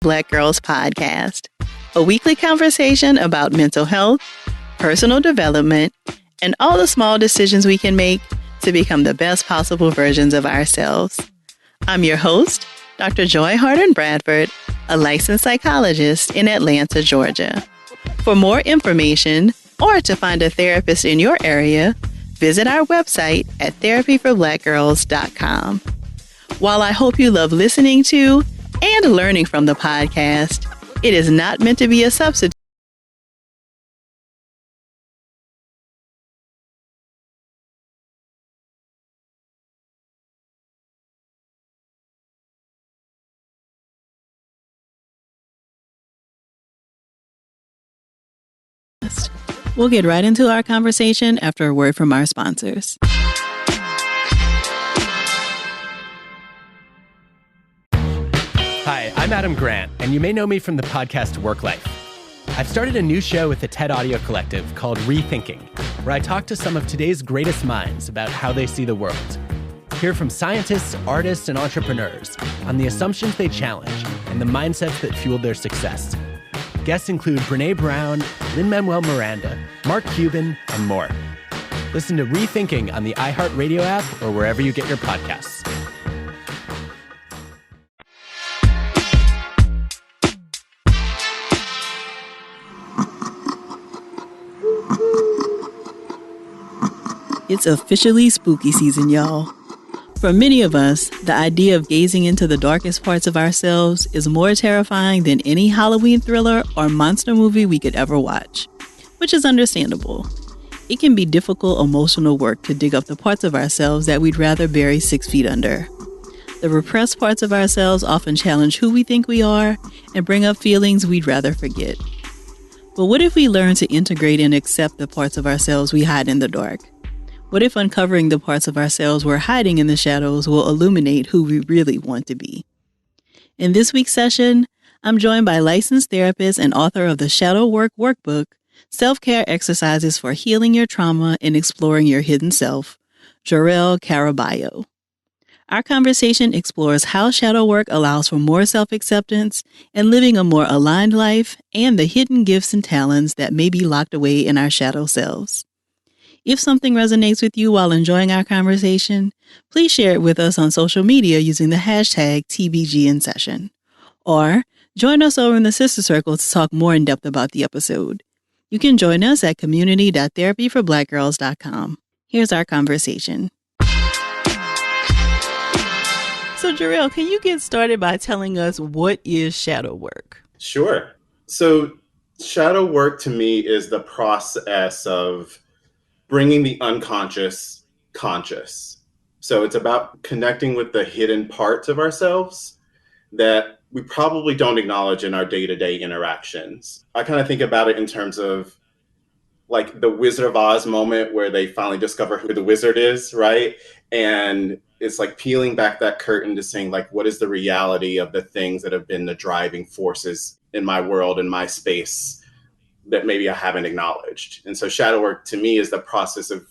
Black Girls Podcast, a weekly conversation about mental health, personal development, and all the small decisions we can make to become the best possible versions of ourselves. I'm your host, Dr. Joy Harden Bradford, a licensed psychologist in Atlanta, Georgia. For more information or to find a therapist in your area, visit our website at therapyforblackgirls.com. While I hope you love listening to and learning from the podcast, it is not meant to be a substitute. We'll get right into our conversation after a word from our sponsors. Hi, I'm Adam Grant, and you may know me from the podcast Work Life. I've started a new show with the TED Audio Collective called Rethinking, where I talk to some of today's greatest minds about how they see the world. Hear from scientists, artists, and entrepreneurs on the assumptions they challenge and the mindsets that fueled their success. Guests include Brené Brown, Lin-Manuel Miranda, Mark Cuban, and more. Listen to Rethinking on the iHeartRadio app or wherever you get your podcasts. It's officially spooky season, y'all. For many of us, the idea of gazing into the darkest parts of ourselves is more terrifying than any Halloween thriller or monster movie we could ever watch, which is understandable. It can be difficult emotional work to dig up the parts of ourselves that we'd rather bury 6 feet under. The repressed parts of ourselves often challenge who we think we are and bring up feelings we'd rather forget. But what if we learn to integrate and accept the parts of ourselves we hide in the dark? What if uncovering the parts of ourselves we're hiding in the shadows will illuminate who we really want to be? In this week's session, I'm joined by licensed therapist and author of the Shadow Work Workbook, Self-Care Exercises for Healing Your Trauma and Exploring Your Hidden Self, Jor-el. Our conversation explores how shadow work allows for more self-acceptance and living a more aligned life, and the hidden gifts and talents that may be locked away in our shadow selves. If something resonates with you while enjoying our conversation, please share it with us on social media using the hashtag TBGInSession. Or join us over in the Sister Circle to talk more in depth about the episode. You can join us at community.therapyforblackgirls.com. Here's our conversation. So, Jor-el, can you get started by telling us what is shadow work? Sure. So shadow work to me is the process of bringing the unconscious conscious. So it's about connecting with the hidden parts of ourselves that we probably don't acknowledge in our day-to-day interactions. I kind of think about it in terms of like the Wizard of Oz moment where they finally discover who the wizard is, right? And it's like peeling back that curtain to saying like, what is the reality of the things that have been the driving forces in my world, in my space, that maybe I haven't acknowledged. And so shadow work to me is the process of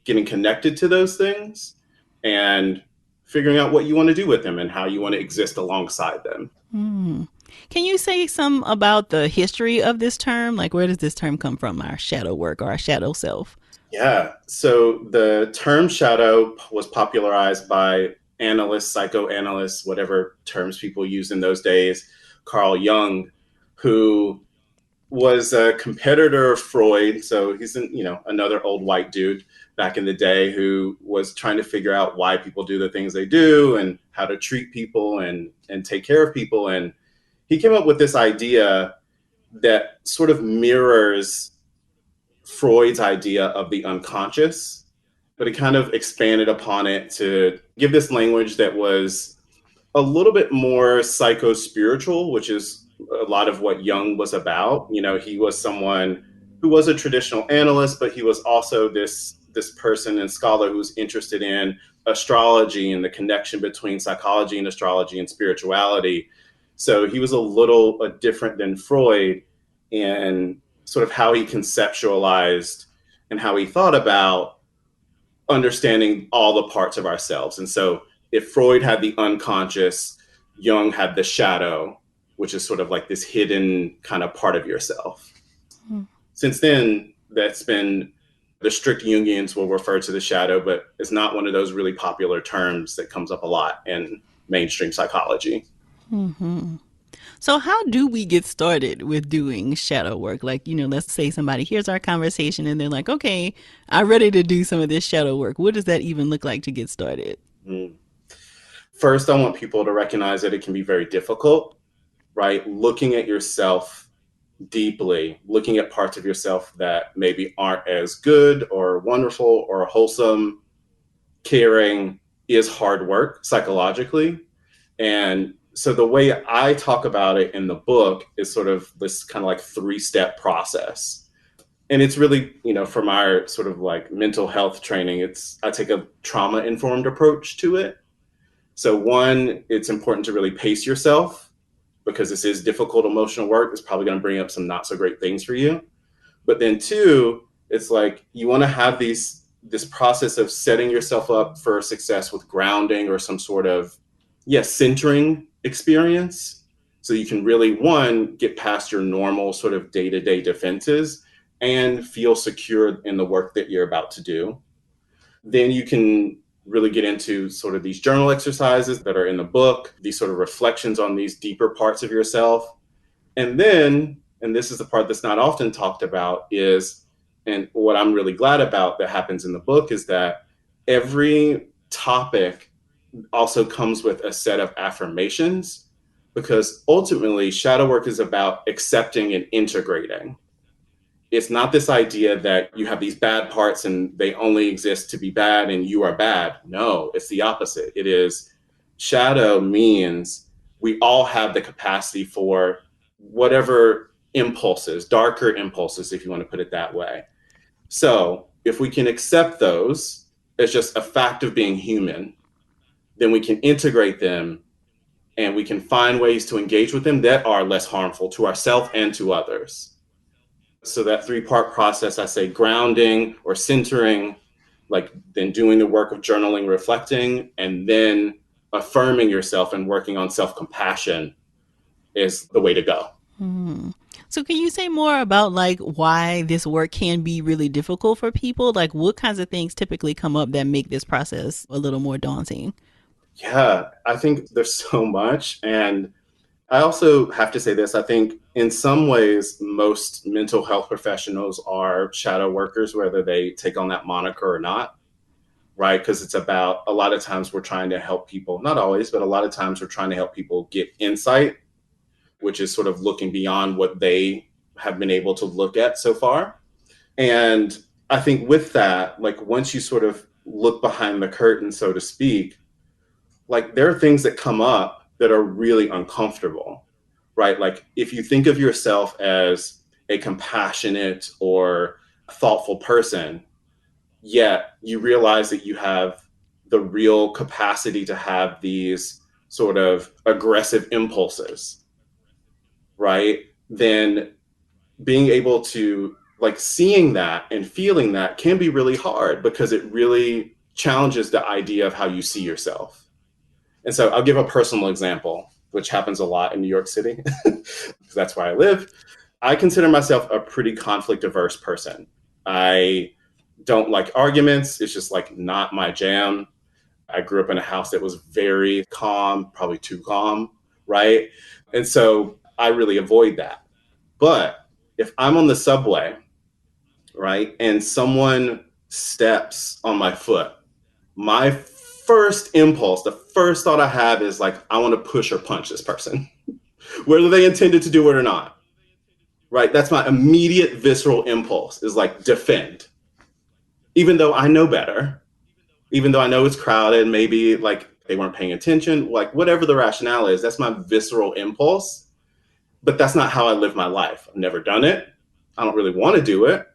getting connected to those things and figuring out what you want to do with them and how you want to exist alongside them. Can you say some about the history of this term? Like, where does this term come from, our shadow work or our shadow self? Yeah. So the term shadow was popularized by analysts, psychoanalysts, whatever terms people use in those days, Carl Jung, who was a competitor of Freud. So he's another old white dude back in the day who was trying to figure out why people do the things they do and how to treat people and take care of people. And he came up with this idea that sort of mirrors Freud's idea of the unconscious, but he kind of expanded upon it to give this language that was a little bit more psycho-spiritual, which is a lot of what Jung was about. You know, he was someone who was a traditional analyst, but he was also this person and scholar who was interested in astrology and the connection between psychology and astrology and spirituality. So he was a little different than Freud in sort of how he conceptualized and how he thought about understanding all the parts of ourselves. And so if Freud had the unconscious, Jung had the shadow, which is sort of like this hidden kind of part of yourself. Since then, that's been the strict Jungians will refer to the shadow, but it's not one of those really popular terms that comes up a lot in mainstream psychology. So how do we get started with doing shadow work? Like, let's say somebody hears our conversation and they're like, okay, I'm ready to do some of this shadow work. What does that even look like to get started? First, I want people to recognize that it can be very difficult, right? Looking at yourself deeply, looking at parts of yourself that maybe aren't as good or wonderful or wholesome, caring, is hard work psychologically. And so the way I talk about it in the book is sort of this kind of like 3-step process. And it's really, from our sort of like mental health training, I take a trauma-informed approach to it. So one, it's important to really pace yourself, because this is difficult emotional work. It's probably going to bring up some not so great things for you. But then 2, it's like you want to have this process of setting yourself up for success with grounding or some sort of, centering experience. So you can really, 1, get past your normal sort of day-to-day defenses and feel secure in the work that you're about to do. Then you can really get into sort of these journal exercises that are in the book, these sort of reflections on these deeper parts of yourself. And then, and this is the part that's not often talked about, and what I'm really glad about that happens in the book, is that every topic also comes with a set of affirmations, because ultimately shadow work is about accepting and integrating. It's not this idea that you have these bad parts and they only exist to be bad and you are bad. No, it's the opposite. It is, shadow means we all have the capacity for whatever impulses, darker impulses, if you want to put it that way. So if we can accept those as just a fact of being human, then we can integrate them and we can find ways to engage with them that are less harmful to ourselves and to others. So that 3-part process, I say grounding or centering, like then doing the work of journaling, reflecting, and then affirming yourself and working on self-compassion is the way to go. So can you say more about like why this work can be really difficult for people? Like what kinds of things typically come up that make this process a little more daunting? Yeah, I think there's so much. And I also have to say this, I think in some ways, most mental health professionals are shadow workers, whether they take on that moniker or not, right? Because it's about, a lot of times we're trying to help people, not always, but a lot of times we're trying to help people get insight, which is sort of looking beyond what they have been able to look at so far. And I think with that, like once you sort of look behind the curtain, so to speak, like there are things that come up that are really uncomfortable, right? Like if you think of yourself as a compassionate or thoughtful person, yet you realize that you have the real capacity to have these sort of aggressive impulses, right? Then being able to like seeing that and feeling that can be really hard, because it really challenges the idea of how you see yourself. And so I'll give a personal example, which happens a lot in New York City, because that's where I live. I consider myself a pretty conflict averse person. I don't like arguments. It's just like not my jam. I grew up in a house that was very calm, probably too calm, right? And so I really avoid that. But if I'm on the subway, right, and someone steps on my foot, my first impulse, the first thought I have is like, I want to push or punch this person, whether they intended to do it or not, right? That's my immediate visceral impulse, is like defend. Even though I know better, even though I know it's crowded, maybe like they weren't paying attention, like whatever the rationale is, that's my visceral impulse. But that's not how I live my life. I've never done it. I don't really want to do it.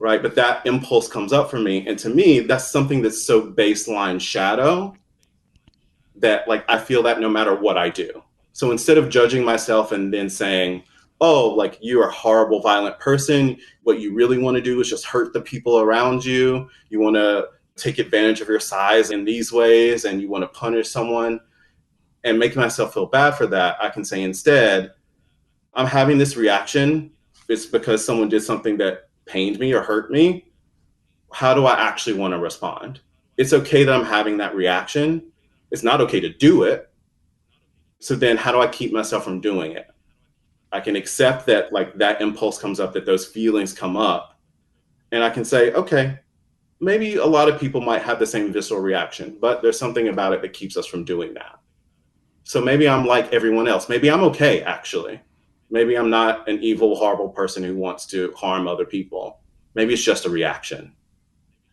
Right. But that impulse comes up for me. And to me, that's something that's so baseline shadow that like I feel that no matter what I do. So instead of judging myself and then saying, oh, like you're a horrible, violent person, what you really want to do is just hurt the people around you. You want to take advantage of your size in these ways and you want to punish someone. and make myself feel bad for that, I can say instead, I'm having this reaction. It's because someone did something that pained me or hurt me. How do I actually want to respond? It's okay that I'm having that reaction. It's not okay to do it. So then how do I keep myself from doing it? I can accept that like that impulse comes up, that those feelings come up. And I can say, okay, maybe a lot of people might have the same visceral reaction, but there's something about it that keeps us from doing that. So maybe I'm like everyone else. Maybe I'm okay, actually. Maybe I'm not an evil, horrible person who wants to harm other people. Maybe it's just a reaction.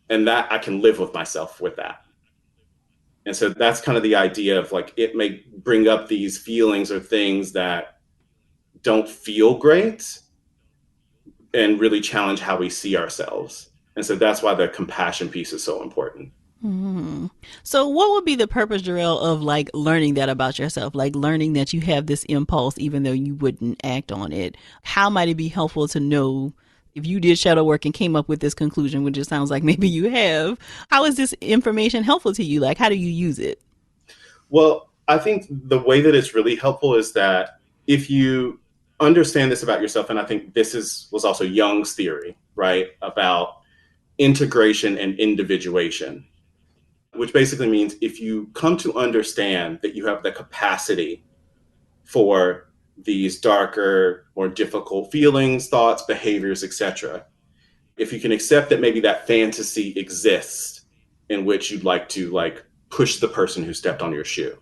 And that I can live with myself with that. And so that's kind of the idea of like, it may bring up these feelings or things that don't feel great and really challenge how we see ourselves. And so that's why the compassion piece is so important. Mm-hmm. So what would be the purpose, Jor-el, of like learning that about yourself, like learning that you have this impulse, even though you wouldn't act on it? How might it be helpful to know if you did shadow work and came up with this conclusion, which it sounds like maybe you have? How is this information helpful to you? Like, how do you use it? Well, I think the way that it's really helpful is that if you understand this about yourself, and I think was also Jung's theory, right, about integration and individuation, which basically means if you come to understand that you have the capacity for these darker, more difficult feelings, thoughts, behaviors, etc., if you can accept that maybe that fantasy exists in which you'd like to like push the person who stepped on your shoe,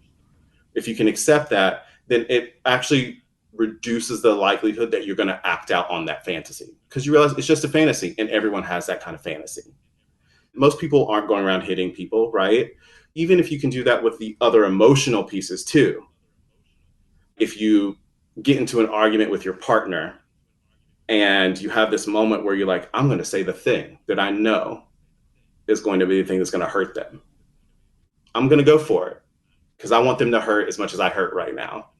if you can accept that, then it actually reduces the likelihood that you're going to act out on that fantasy, because you realize it's just a fantasy and everyone has that kind of fantasy. Most people aren't going around hitting people, right? Even if you can do that with the other emotional pieces too. If you get into an argument with your partner and you have this moment where you're like, I'm going to say the thing that I know is going to be the thing that's going to hurt them. I'm going to go for it because I want them to hurt as much as I hurt right now.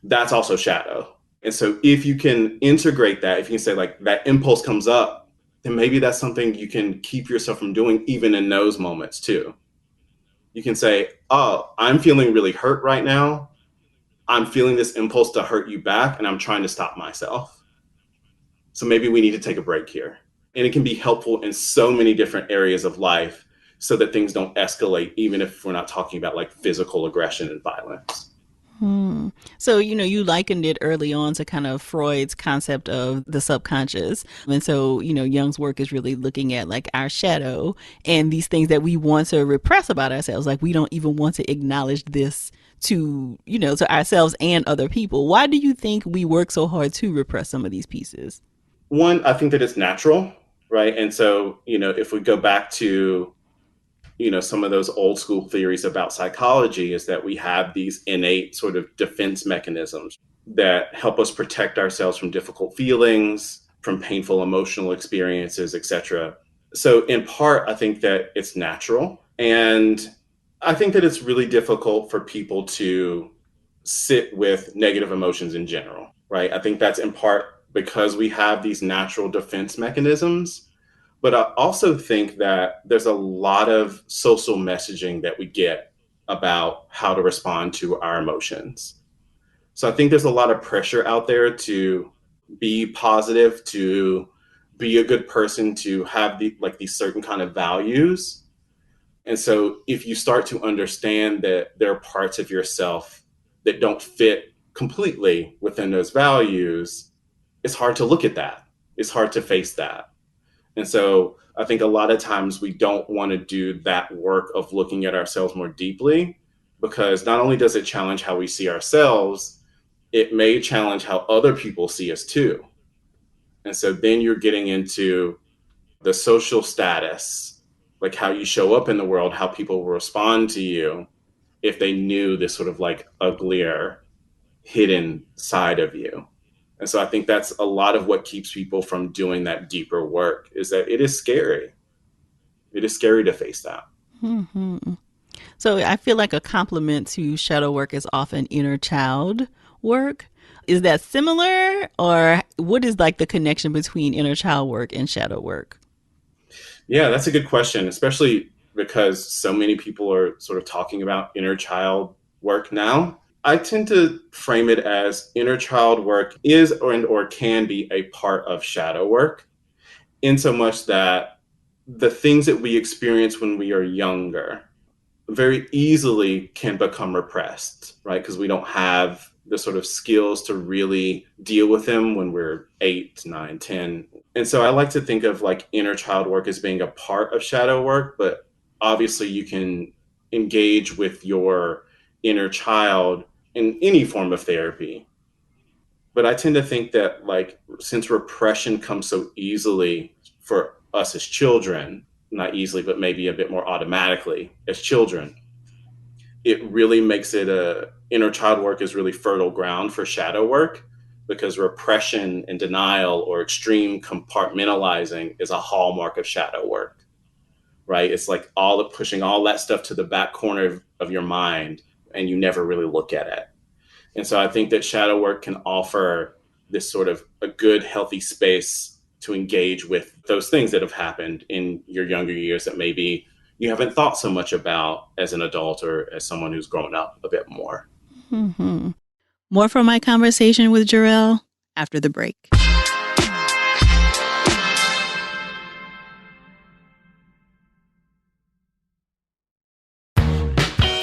That's also shadow. And so if you can integrate that, if you can say like that impulse comes up, then maybe that's something you can keep yourself from doing even in those moments too. You can say, oh, I'm feeling really hurt right now. I'm feeling this impulse to hurt you back and I'm trying to stop myself. So maybe we need to take a break here. And it can be helpful in so many different areas of life so that things don't escalate, even if we're not talking about like physical aggression and violence. So, you likened it early on to kind of Freud's concept of the subconscious. And so, Jung's work is really looking at like our shadow and these things that we want to repress about ourselves. Like we don't even want to acknowledge this to, to ourselves and other people. Why do you think we work so hard to repress some of these pieces? One, I think that it's natural, right? And so, if we go back to some of those old school theories about psychology, is that we have these innate sort of defense mechanisms that help us protect ourselves from difficult feelings, from painful emotional experiences, etc. So in part, I think that it's natural. And I think that it's really difficult for people to sit with negative emotions in general, right? I think that's in part because we have these natural defense mechanisms. But I also think that there's a lot of social messaging that we get about how to respond to our emotions. So I think there's a lot of pressure out there to be positive, to be a good person, to have these certain kind of values. And so if you start to understand that there are parts of yourself that don't fit completely within those values, it's hard to look at that. It's hard to face that. And so I think a lot of times we don't want to do that work of looking at ourselves more deeply, because not only does it challenge how we see ourselves, it may challenge how other people see us too. And so then you're getting into the social status, like how you show up in the world, how people will respond to you if they knew this sort of like uglier, hidden side of you. And so I think that's a lot of what keeps people from doing that deeper work, is that it is scary. It is scary to face that. Mm-hmm. So I feel like a complement to shadow work is often inner child work. Is that similar, or what is like the connection between inner child work and shadow work? Yeah, that's a good question, especially because so many people are sort of talking about inner child work now. I tend to frame it as inner child work is or can be a part of shadow work, in so much that the things that we experience when we are younger very easily can become repressed, right? Because we don't have the sort of skills to really deal with them when we're 8, 9, 10. And so I like to think of like inner child work as being a part of shadow work, but obviously you can engage with your inner child in any form of therapy. But I tend to think that, like, since repression comes so easily for us as children, not easily, but maybe a bit more automatically as children, it really makes it inner child work is really fertile ground for shadow work, because repression and denial or extreme compartmentalizing is a hallmark of shadow work, right? It's like pushing all that stuff to the back corner of your mind, and you never really look at it. And so I think that shadow work can offer this sort of a good, healthy space to engage with those things that have happened in your younger years that maybe you haven't thought so much about as an adult or as someone who's grown up a bit more. Mm-hmm. More from my conversation with Jor-el after the break.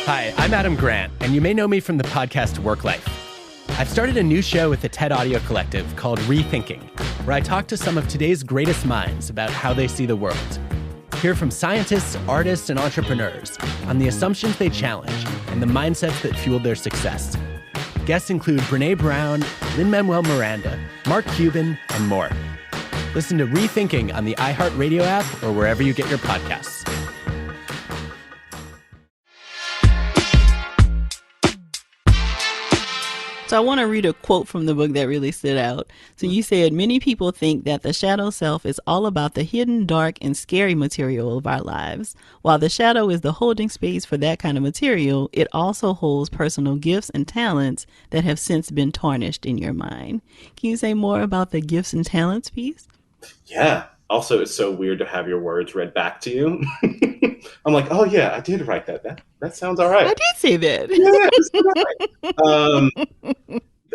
Hi, I'm Adam Grant, and you may know me from the podcast Work Life. I've started a new show with the TED Audio Collective called Rethinking, where I talk to some of today's greatest minds about how they see the world. Hear from scientists, artists, and entrepreneurs on the assumptions they challenge and the mindsets that fueled their success. Guests include Brené Brown, Lin-Manuel Miranda, Mark Cuban, and more. Listen to Rethinking on the iHeartRadio app or wherever you get your podcasts. So I want to read a quote from the book that really stood out. So you said, many people think that the shadow self is all about the hidden, dark, and scary material of our lives. While the shadow is the holding space for that kind of material, it also holds personal gifts and talents that have since been tarnished in your mind. Can you say more about the gifts and talents piece? Yeah. Also, it's so weird to have your words read back to you. I'm like, oh yeah, I did write that. That sounds all right. I did say that. Yeah,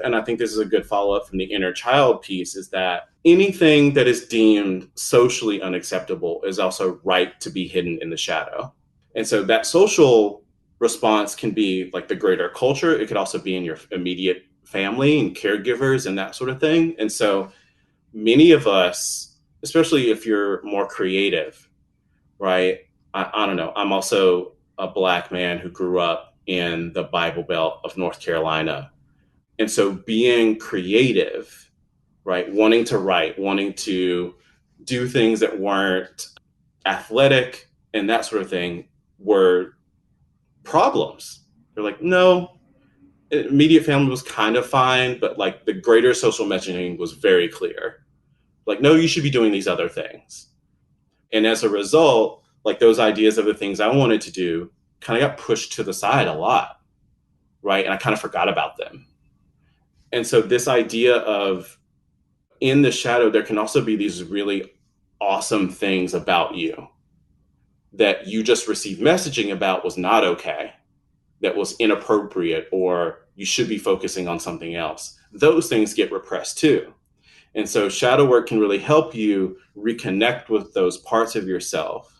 and I think this is a good follow-up from the inner child piece, is that anything that is deemed socially unacceptable is also right to be hidden in the shadow. And so that social response can be like the greater culture. It could also be in your immediate family and caregivers and that sort of thing. And so many of us, especially if you're more creative, right? I don't know. I'm also a Black man who grew up in the Bible Belt of North Carolina. And so being creative, right? Wanting to write, wanting to do things that weren't athletic and that sort of thing were problems. They're like, no, immediate family was kind of fine, but like the greater social messaging was very clear. Like, no, you should be doing these other things. And as a result, like those ideas of the things I wanted to do kind of got pushed to the side a lot, right? And I kind of forgot about them. And so this idea of in the shadow, there can also be these really awesome things about you that you just received messaging about was not okay, that was inappropriate, or you should be focusing on something else. Those things get repressed too. And so shadow work can really help you reconnect with those parts of yourself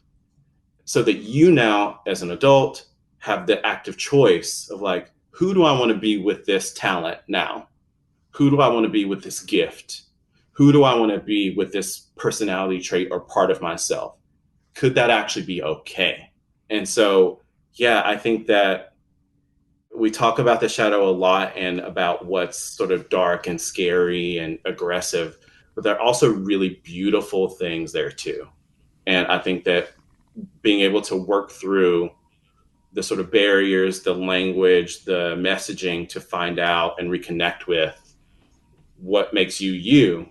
so that you now, as an adult, have the active choice of like, who do I want to be with this talent now? Who do I want to be with this gift? Who do I want to be with this personality trait or part of myself? Could that actually be okay? And so, yeah, I think that we talk about the shadow a lot and about what's sort of dark and scary and aggressive, but there are also really beautiful things there too. And I think that being able to work through the sort of barriers, the language, the messaging to find out and reconnect with what makes you you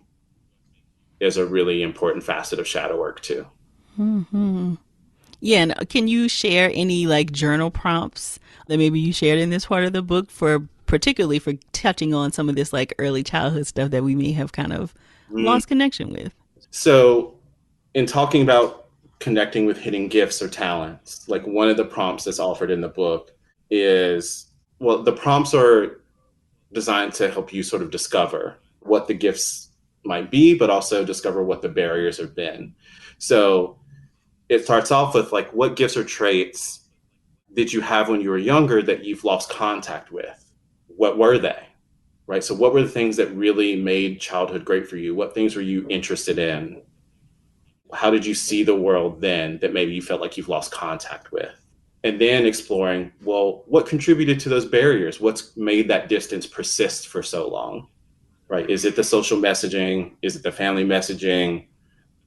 is a really important facet of shadow work too. Mm-hmm. Yeah, and can you share any like journal prompts that maybe you shared in this part of the book particularly for touching on some of this like early childhood stuff that we may have kind of lost connection with? So in talking about connecting with hidden gifts or talents, like one of the prompts that's offered in the book is Well, the prompts are designed to help you sort of discover what the gifts might be, but also discover what the barriers have been. So it starts off with like, what gifts or traits did you have when you were younger that you've lost contact with? What were they? Right? So what were the things that really made childhood great for you? What things were you interested in? How did you see the world then that maybe you felt like you've lost contact with? And then exploring, well, what contributed to those barriers? What's made that distance persist for so long? Right? Is it the social messaging? Is it the family messaging?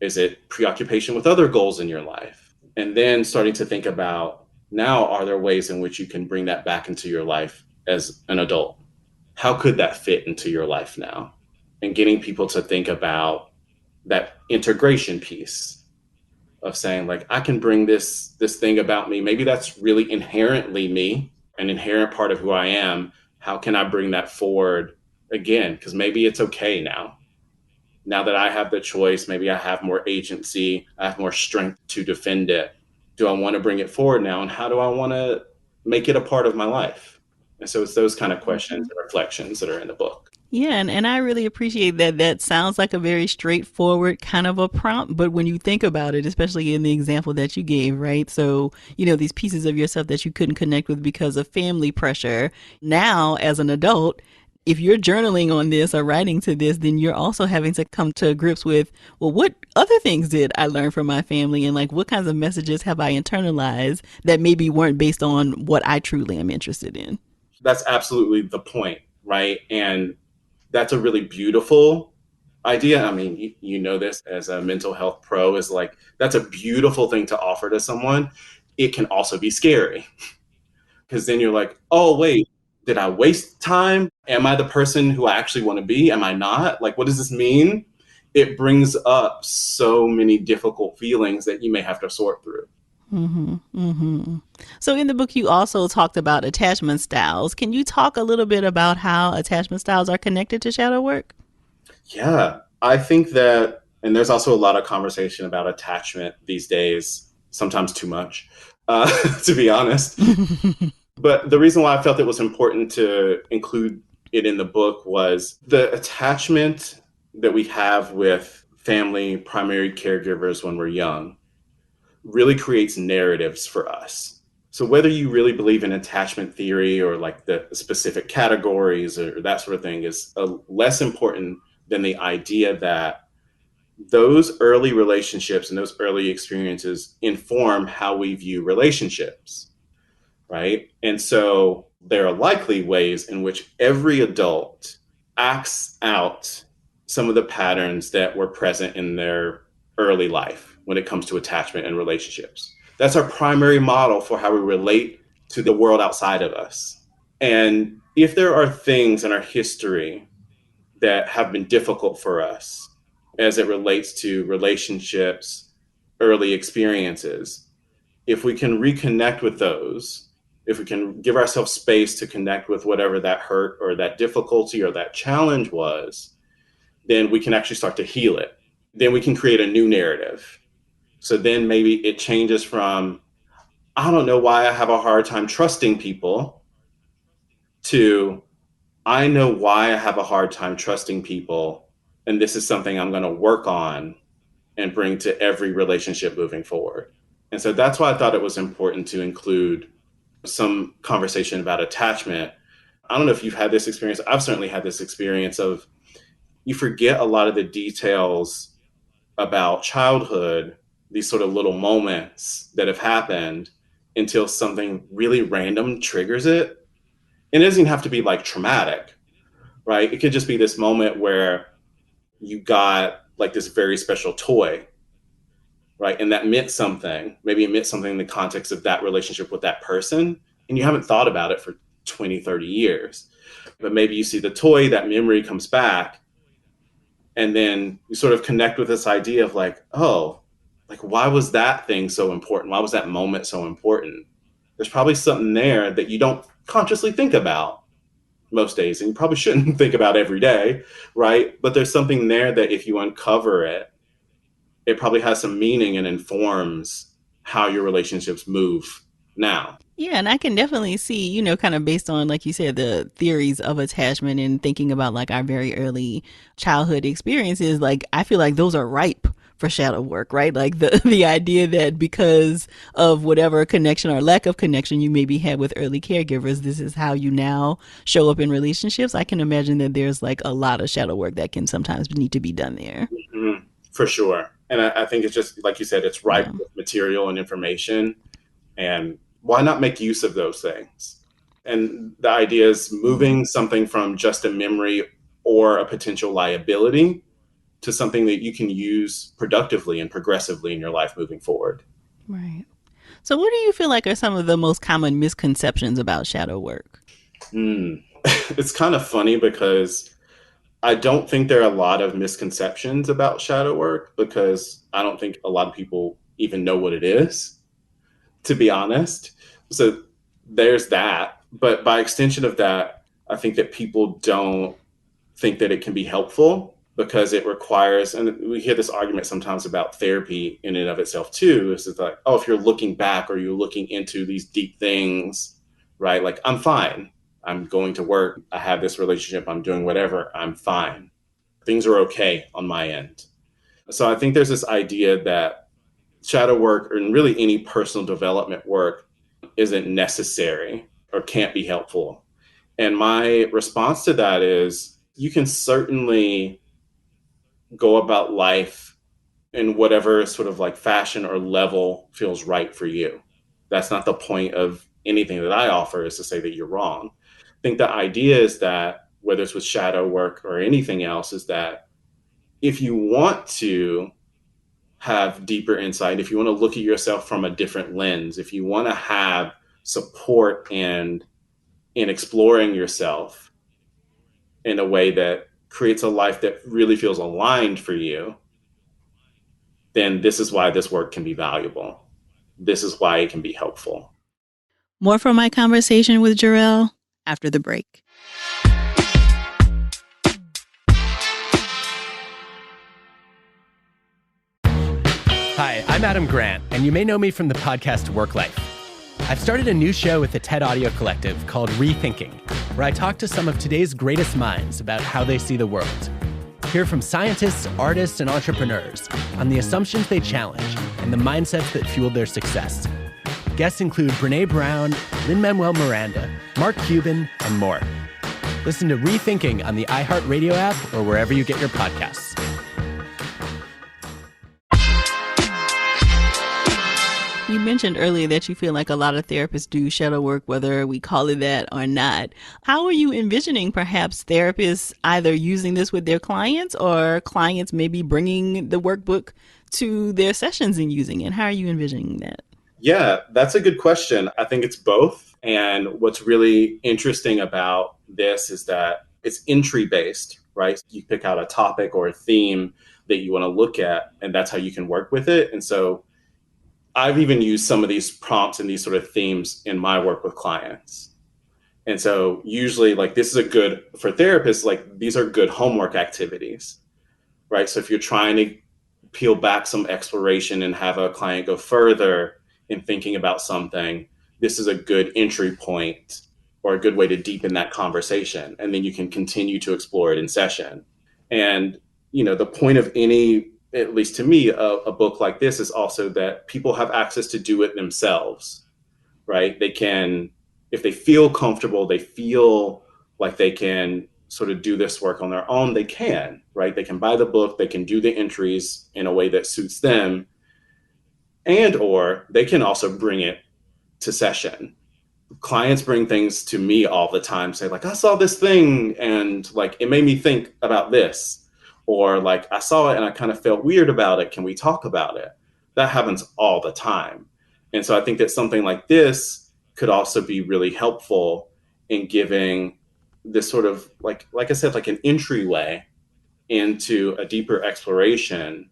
Is it preoccupation with other goals in your life? And then starting to think about, now, are there ways in which you can bring that back into your life as an adult? How could that fit into your life now? And getting people to think about that integration piece of saying, like, I can bring this thing about me. Maybe that's really inherently me, an inherent part of who I am. How can I bring that forward again? Because maybe it's okay now. Now that I have the choice, maybe I have more agency, I have more strength to defend it. Do I want to bring it forward now? And how do I want to make it a part of my life? And so it's those kind of questions and reflections that are in the book. Yeah, and I really appreciate that. That sounds like a very straightforward kind of a prompt, but when you think about it, especially in the example that you gave, right? So, these pieces of yourself that you couldn't connect with because of family pressure. Now, as an adult, if you're journaling on this or writing to this, then you're also having to come to grips with, well, what other things did I learn from my family? And like, what kinds of messages have I internalized that maybe weren't based on what I truly am interested in? That's absolutely the point, right? And that's a really beautiful idea. I mean, you know this as a mental health pro, is like, that's a beautiful thing to offer to someone. It can also be scary because then you're like, oh, wait, did I waste time? Am I the person who I actually want to be? Am I not? Like, what does this mean? It brings up so many difficult feelings that you may have to sort through. Mm-hmm, mm-hmm. So in the book, you also talked about attachment styles. Can you talk a little bit about how attachment styles are connected to shadow work? Yeah, I think that, and there's also a lot of conversation about attachment these days, sometimes too much, to be honest. But the reason why I felt it was important to include it in the book was the attachment that we have with family primary caregivers when we're young really creates narratives for us. So whether you really believe in attachment theory or like the specific categories or that sort of thing is less important than the idea that those early relationships and those early experiences inform how we view relationships, right? And so there are likely ways in which every adult acts out some of the patterns that were present in their early life when it comes to attachment and relationships. That's our primary model for how we relate to the world outside of us. And if there are things in our history that have been difficult for us as it relates to relationships, early experiences, if we can reconnect with those, if we can give ourselves space to connect with whatever that hurt or that difficulty or that challenge was, then we can actually start to heal it. Then we can create a new narrative. So then maybe it changes from, I don't know why I have a hard time trusting people, to, I know why I have a hard time trusting people. And this is something I'm going to work on and bring to every relationship moving forward. And so that's why I thought it was important to include some conversation about attachment. I don't know if you've had this experience. I've certainly had this experience of, you forget a lot of the details about childhood, these sort of little moments that have happened, until something really random triggers it. And it doesn't even have to be like traumatic, right? It could just be this moment where you got like this very special toy, right? And that meant something. Maybe it meant something in the context of that relationship with that person, and you haven't thought about it for 20, 30 years. But maybe you see the toy, that memory comes back, and then you sort of connect with this idea of like, oh, like, why was that thing so important? Why was that moment so important? There's probably something there that you don't consciously think about most days, and you probably shouldn't think about every day, right? But there's something there that if you uncover it, it probably has some meaning and informs how your relationships move now. Yeah, and I can definitely see, kind of based on, like you said, the theories of attachment and thinking about like our very early childhood experiences. Like, I feel like those are ripe for shadow work, right? Like the idea that because of whatever connection or lack of connection you maybe had with early caregivers, this is how you now show up in relationships. I can imagine that there's like a lot of shadow work that can sometimes need to be done there. Mhm. For sure. And I think it's just, like you said, it's ripe Yeah. with material and information. And why not make use of those things? And the idea is moving something from just a memory or a potential liability to something that you can use productively and progressively in your life moving forward. Right. So, what do you feel like are some of the most common misconceptions about shadow work? Mm. It's kind of funny because I don't think there are a lot of misconceptions about shadow work because I don't think a lot of people even know what it is, to be honest. So there's that. But by extension of that, I think that people don't think that it can be helpful because it requires, and we hear this argument sometimes about therapy in and of itself too, is it's like, oh, if you're looking back or you're looking into these deep things, right? Like, I'm fine. I'm going to work. I have this relationship. I'm doing whatever. I'm fine. Things are okay on my end. So I think there's this idea that shadow work and really any personal development work isn't necessary or can't be helpful. And my response to that is you can certainly go about life in whatever sort of like fashion or level feels right for you. That's not the point of anything that I offer, is to say that you're wrong. I think the idea is that whether it's with shadow work or anything else, is that if you want to have deeper insight, if you want to look at yourself from a different lens, if you want to have support and in exploring yourself in a way that creates a life that really feels aligned for you, then this is why this work can be valuable. This is why it can be helpful. More from my conversation with Jor-el after the break. Hi, I'm Adam Grant, and you may know me from the podcast Work Life. I've started a new show with the TED Audio Collective called Rethinking, where I talk to some of today's greatest minds about how they see the world. Hear from scientists, artists, and entrepreneurs on the assumptions they challenge and the mindsets that fueled their success. Guests include Brené Brown, Lin-Manuel Miranda, Mark Cuban, and more. Listen to Rethinking on the iHeartRadio app or wherever you get your podcasts. You mentioned earlier that you feel like a lot of therapists do shadow work, whether we call it that or not. How are you envisioning perhaps therapists either using this with their clients or clients maybe bringing the workbook to their sessions and using it? How are you envisioning that? Yeah, that's a good question. I think it's both. And what's really interesting about this is that it's entry based, right? You pick out a topic or a theme that you want to look at, and that's how you can work with it. And so I've even used some of these prompts and these sort of themes in my work with clients. And so usually, like, this is a good, for therapists, like, these are good homework activities, right? So if you're trying to peel back some exploration and have a client go further in thinking about something, this is a good entry point or a good way to deepen that conversation. And then you can continue to explore it in session. And, the point of any, at least to me, a book like this is also that people have access to do it themselves, right? They can, if they feel comfortable, they feel like they can sort of do this work on their own, they can, right? They can buy the book, they can do the entries in a way that suits them, and or they can also bring it to session. Clients bring things to me all the time, say like, I saw this thing and like it made me think about this, or like I saw it and I kind of felt weird about it, can we talk about it? That happens all the time. And so I think that something like this could also be really helpful in giving this sort of like I said, like an entryway into a deeper exploration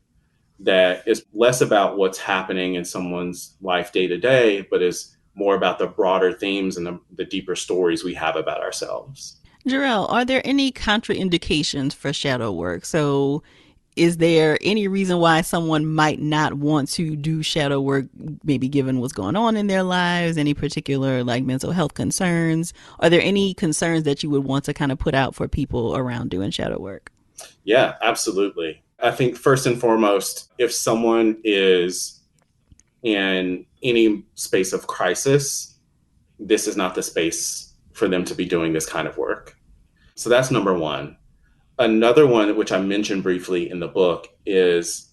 that is less about what's happening in someone's life day to day, but is more about the broader themes and the deeper stories we have about ourselves. Jor-el, are there any contraindications for shadow work? So is there any reason why someone might not want to do shadow work, maybe given what's going on in their lives, any particular like mental health concerns? Are there any concerns that you would want to kind of put out for people around doing shadow work? Yeah, absolutely. I think first and foremost, if someone is in any space of crisis, this is not the space for them to be doing this kind of work. So that's number one. Another one, which I mentioned briefly in the book, is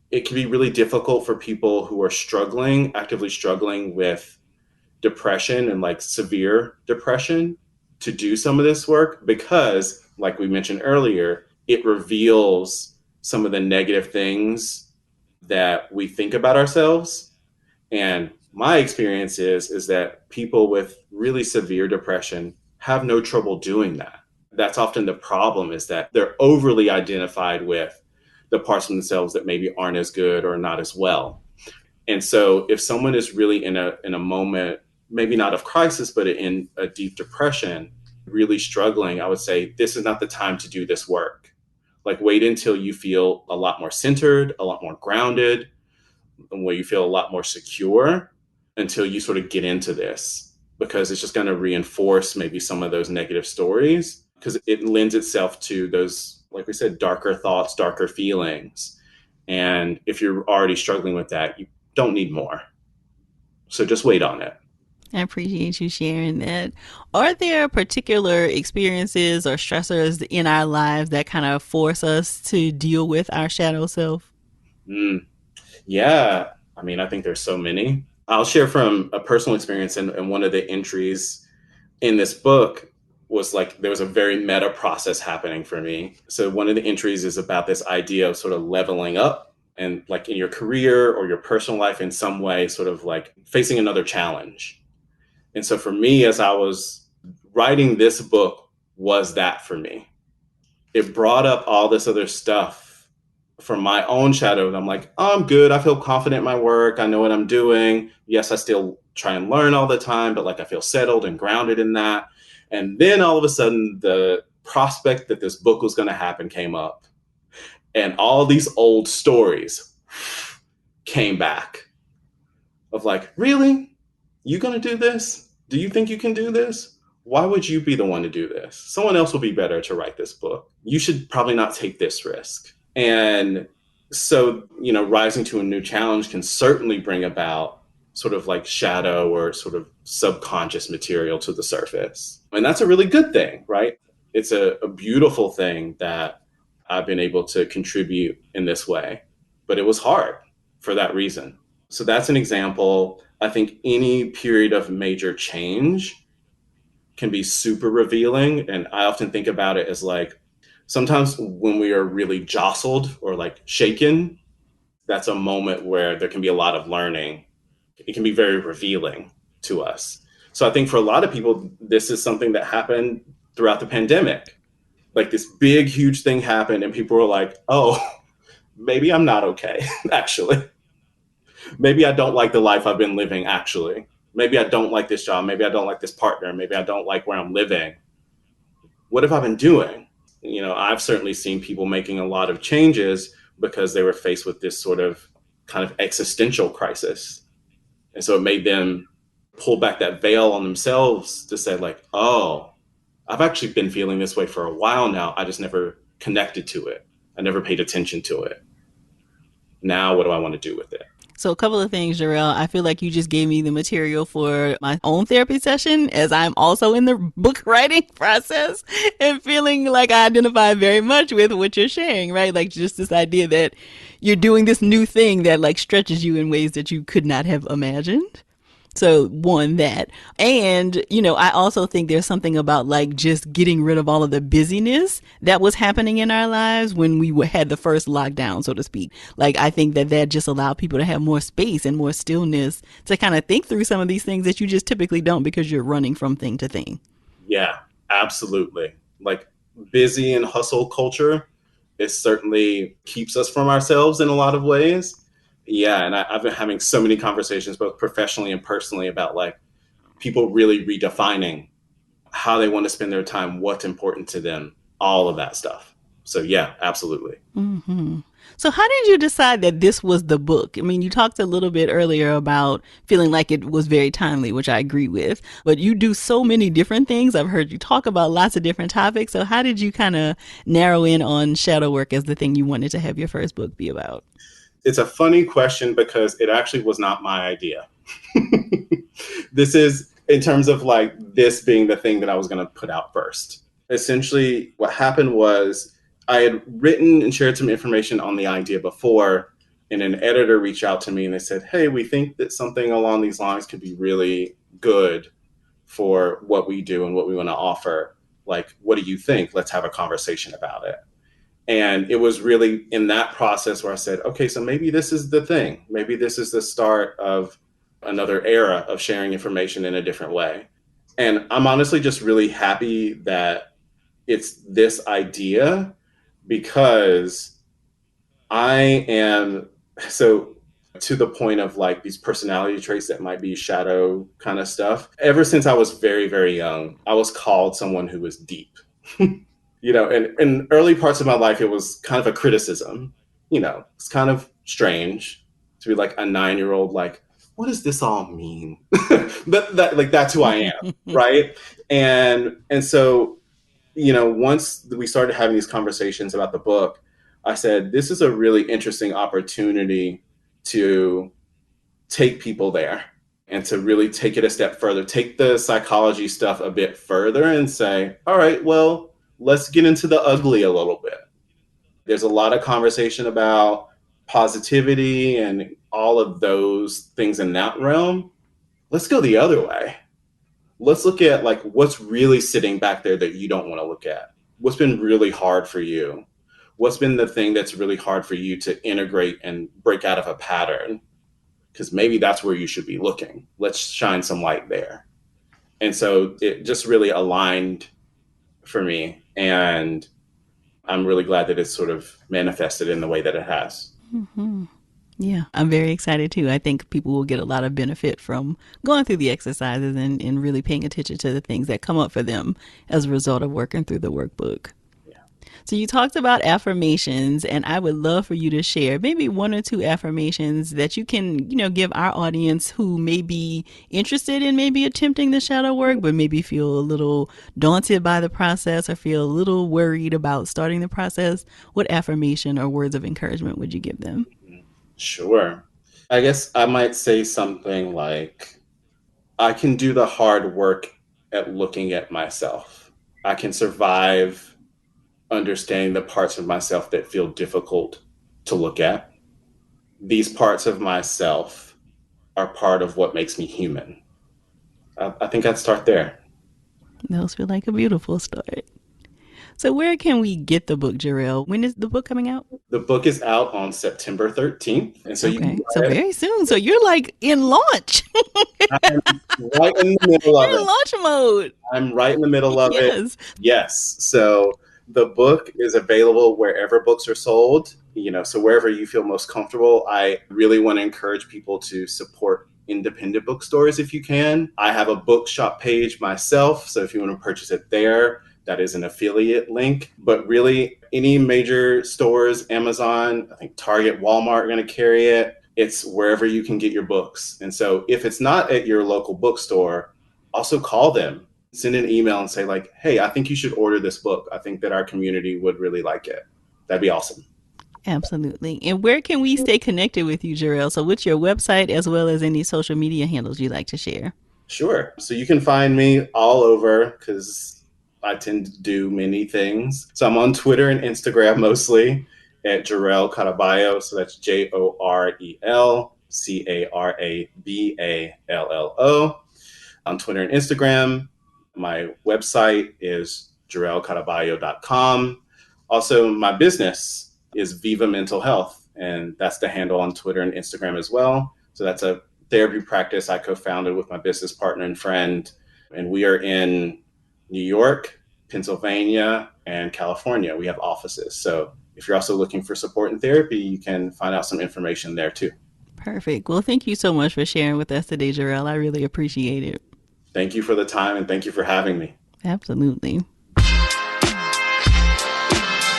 it can be really difficult for people who are struggling, actively struggling with depression and like severe depression to do some of this work because, like we mentioned earlier, it reveals some of the negative things that we think about ourselves. And my experience is that people with really severe depression have no trouble doing that. That's often the problem, is that they're overly identified with the parts of themselves that maybe aren't as good or not as well. And so if someone is really in a moment, maybe not of crisis, but in a deep depression, really struggling, I would say this is not the time to do this work. Like, wait until you feel a lot more centered, a lot more grounded, where you feel a lot more secure, until you sort of get into this, because it's just going to reinforce maybe some of those negative stories, because it lends itself to those, like we said, darker thoughts, darker feelings. And if you're already struggling with that, you don't need more. So just wait on it. I appreciate you sharing that. Are there particular experiences or stressors in our lives that kind of force us to deal with our shadow self? Yeah. I mean, I think there's so many. I'll share from a personal experience, and one of the entries in this book was like, there was a very meta process happening for me. So one of the entries is about this idea of sort of leveling up, and like in your career or your personal life in some way, sort of like facing another challenge. And so for me, as I was writing this book, was that for me. It brought up all this other stuff from my own shadow. And I'm like, oh, I'm good. I feel confident in my work. I know what I'm doing. Yes, I still try and learn all the time, but like I feel settled and grounded in that. And then all of a sudden, the prospect that this book was going to happen came up. And all these old stories came back of like, really? You going to do this? Do you think you can do this? Why would you be the one to do this? Someone else will be better to write this book. You should probably not take this risk. And so, rising to a new challenge can certainly bring about sort of like shadow or sort of subconscious material to the surface. And that's a really good thing, right? It's a beautiful thing that I've been able to contribute in this way. But it was hard for that reason. So that's an example. I think any period of major change can be super revealing. And I often think about it as like, sometimes when we are really jostled or like shaken, that's a moment where there can be a lot of learning. It can be very revealing to us. So I think for a lot of people, this is something that happened throughout the pandemic. Like this big, huge thing happened and people were like, oh, maybe I'm not okay, actually. Maybe I don't like the life I've been living, actually. Maybe I don't like this job. Maybe I don't like this partner. Maybe I don't like where I'm living. What have I been doing? I've certainly seen people making a lot of changes because they were faced with this sort of kind of existential crisis. And so it made them pull back that veil on themselves to say like, oh, I've actually been feeling this way for a while now. I just never connected to it. I never paid attention to it. Now, what do I want to do with it? So a couple of things, Jor-el. I feel like you just gave me the material for my own therapy session, as I'm also in the book writing process and feeling like I identify very much with what you're sharing, right? Like just this idea that you're doing this new thing that like stretches you in ways that you could not have imagined. So one, that. And, I also think there's something about like just getting rid of all of the busyness that was happening in our lives when we had the first lockdown, so to speak. Like, I think that just allowed people to have more space and more stillness to kind of think through some of these things that you just typically don't because you're running from thing to thing. Yeah, absolutely. Like busy and hustle culture, it certainly keeps us from ourselves in a lot of ways. Yeah, and I've been having so many conversations, both professionally and personally, about like people really redefining how they want to spend their time, what's important to them, all of that stuff. So yeah, absolutely. Mm-hmm. So how did you decide that this was the book? I mean, you talked a little bit earlier about feeling like it was very timely, which I agree with, but you do so many different things. I've heard you talk about lots of different topics. So how did you kind of narrow in on shadow work as the thing you wanted to have your first book be about? It's a funny question because it actually was not my idea. This is in terms of like this being the thing that I was going to put out first. Essentially, what happened was I had written and shared some information on the idea before, and an editor reached out to me and they said, hey, we think that something along these lines could be really good for what we do and what we want to offer. Like, what do you think? Let's have a conversation about it. And it was really in that process where I said, okay, so maybe this is the thing. Maybe this is the start of another era of sharing information in a different way. And I'm honestly just really happy that it's this idea, because I am so to the point of like these personality traits that might be shadow kind of stuff. Ever since I was very, very young, I was called someone who was deep. And in early parts of my life, it was kind of a criticism. It's kind of strange to be like a 9-year-old, like, what does this all mean? But that's who I am, right? And so, once we started having these conversations about the book, I said, this is a really interesting opportunity to take people there and to really take it a step further, take the psychology stuff a bit further and say, all right, well, let's get into the ugly a little bit. There's a lot of conversation about positivity and all of those things in that realm. Let's go the other way. Let's look at like what's really sitting back there that you don't want to look at. What's been really hard for you? What's been the thing that's really hard for you to integrate and break out of a pattern? Because maybe that's where you should be looking. Let's shine some light there. And so it just really aligned for me. And I'm really glad that it's sort of manifested in the way that it has. Mm-hmm. Yeah, I'm very excited too. I think people will get a lot of benefit from going through the exercises and really paying attention to the things that come up for them as a result of working through the workbook. Yeah. So you talked about affirmations, and I would love for you to share maybe 1 or 2 affirmations that you can, give our audience who may be interested in maybe attempting the shadow work, but maybe feel a little daunted by the process or feel a little worried about starting the process. What affirmation or words of encouragement would you give them? Sure. I guess I might say something like, I can do the hard work at looking at myself. I can survive understanding the parts of myself that feel difficult to look at. These parts of myself are part of what makes me human. I think I'd start there. Those feel like a beautiful start. So where can we get the book, Jor-el? When is the book coming out? The book is out on September 13th. And so so very soon. So you're like in launch. I'm right in the middle of You're in launch mode. I'm right in the middle of Yes. it. Yes. So the book is available wherever books are sold, so wherever you feel most comfortable. I really want to encourage people to support independent bookstores if you can. I have a bookshop page myself. So if you want to purchase it there, that is an affiliate link. But really, any major stores, Amazon, I think Target, Walmart are going to carry it. It's wherever you can get your books. And so if it's not at your local bookstore, also call them. Send an email and say like, hey, I think you should order this book. I think that our community would really like it. That'd be awesome. Absolutely. And where can we stay connected with you, Jor-el? So what's your website as well as any social media handles you'd like to share? Sure. So you can find me all over because I tend to do many things. So I'm on Twitter and Instagram mostly at Jor-el Caraballo. So that's JOREL CARABALLO. On Twitter and Instagram. My website is jorelcaraballo.com. Also, my business is Viva Mental Health, and that's the handle on Twitter and Instagram as well. So that's a therapy practice I co-founded with my business partner and friend, and we are in New York, Pennsylvania, and California. We have offices. So if you're also looking for support in therapy, you can find out some information there too. Perfect. Well, thank you so much for sharing with us today, Jor-el. I really appreciate it. Thank you for the time and thank you for having me. Absolutely.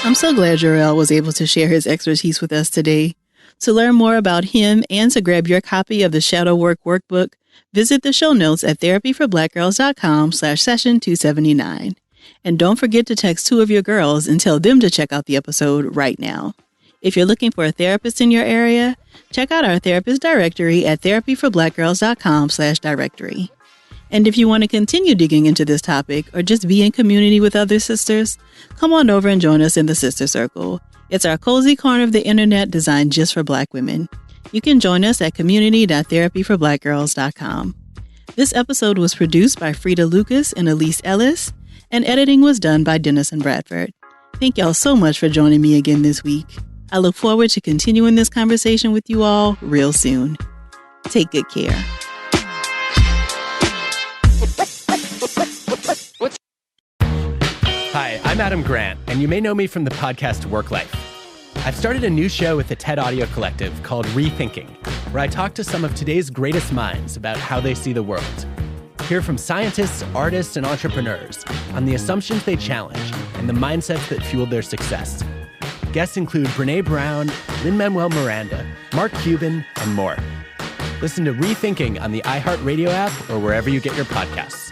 I'm so glad Jor-el was able to share his expertise with us today. To learn more about him and to grab your copy of the Shadow Work Workbook, visit the show notes at therapyforblackgirls.com/session279. And don't forget to text 2 of your girls and tell them to check out the episode right now. If you're looking for a therapist in your area, check out our therapist directory at therapyforblackgirls.com/directory. And if you want to continue digging into this topic or just be in community with other sisters, come on over and join us in the Sister Circle. It's our cozy corner of the internet designed just for Black women. You can join us at community.therapyforblackgirls.com. This episode was produced by Fredia Lucas and Ellice, and editing was done by Dennison Bradford. Thank y'all so much for joining me again this week. I look forward to continuing this conversation with you all real soon. Take good care. Hi, I'm Adam Grant, and you may know me from the podcast Work Life. I've started a new show with the TED Audio Collective called Rethinking, where I talk to some of today's greatest minds about how they see the world. Hear from scientists, artists, and entrepreneurs on the assumptions they challenge and the mindsets that fueled their success. Guests include Brené Brown, Lin-Manuel Miranda, Mark Cuban, and more. Listen to Rethinking on the iHeartRadio app or wherever you get your podcasts.